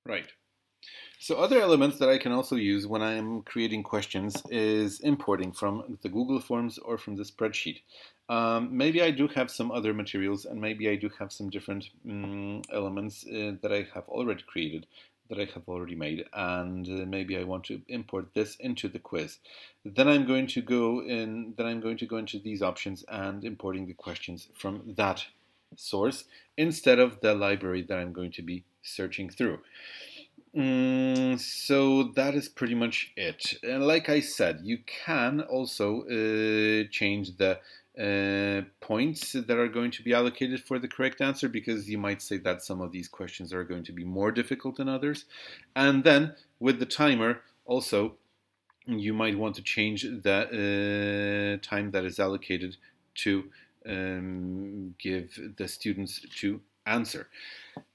Right. So other elements that I can also use when I'm creating questions is importing from the Google Forms or from the spreadsheet. Maybe I do have some other materials and maybe I do have some different elements that I have already created, that I have already made, and maybe I want to import this into the quiz. Then I'm going to go into these options and importing the questions from that source instead of the library that I'm going to be searching through. So that is pretty much it. And like I said, you can also change the points that are going to be allocated for the correct answer, because you might say that some of these questions are going to be more difficult than others. And then with the timer, also, you might want to change the time that is allocated to give the students to answer.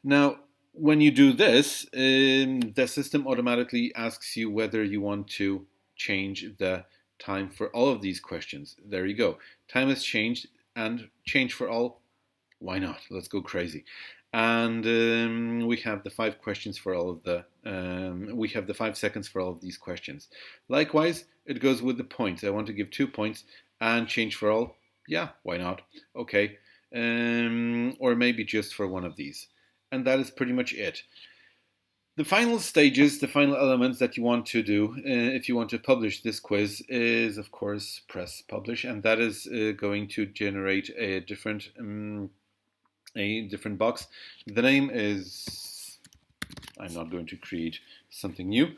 Now, when you do this, the system automatically asks you whether you want to change the time for all of these questions. There you go. Time has changed, and change for all. Why not? Let's go crazy. And we have the 5 questions for all of the. We have the 5 seconds for all of these questions. Likewise, it goes with the points. I want to give 2 points and change for all. Yeah, why not? Okay. Or maybe just for one of these. And that is pretty much it. The final stages, the final elements that you want to do if you want to publish this quiz is, of course, press publish, and that is going to generate a different box. The name is, I'm not going to create something new.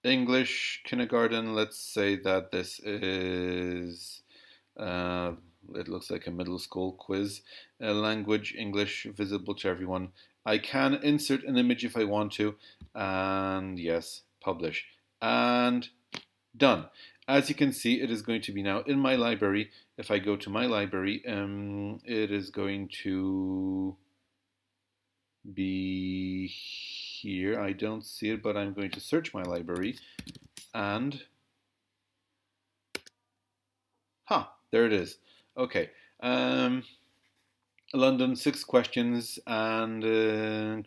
English kindergarten, let's say that this is it looks like a middle school quiz. Language, English, visible to everyone. I can insert an image if I want to. And yes, publish. And done. As you can see, it is going to be now in my library. If I go to my library, it is going to be here. I don't see it, but I'm going to search my library. And, there it is. Okay. London, 6 questions, and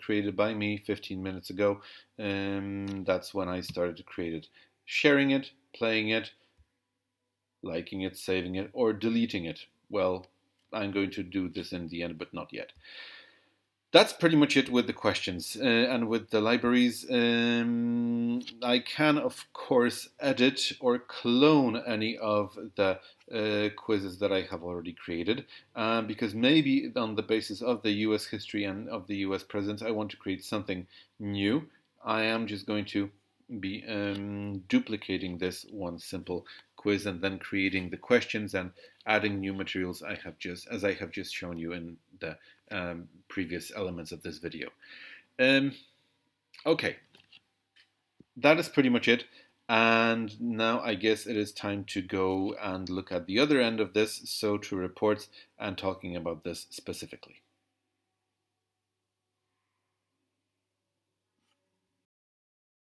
created by me 15 minutes ago. That's when I started to create it. Sharing it, playing it, liking it, saving it, or deleting it. Well, I'm going to do this in the end, but not yet. That's pretty much it with the questions and with the libraries. I can, of course, edit or clone any of the quizzes that I have already created, because maybe on the basis of the US history and of the US presidents, I want to create something new. I am just going to be duplicating this one simple quiz and then creating the questions and adding new materials as I have just shown you in the previous elements of this video. Okay, that is pretty much it. And now I guess it is time to go and look at the other end of this, so to reports and talking about this specifically.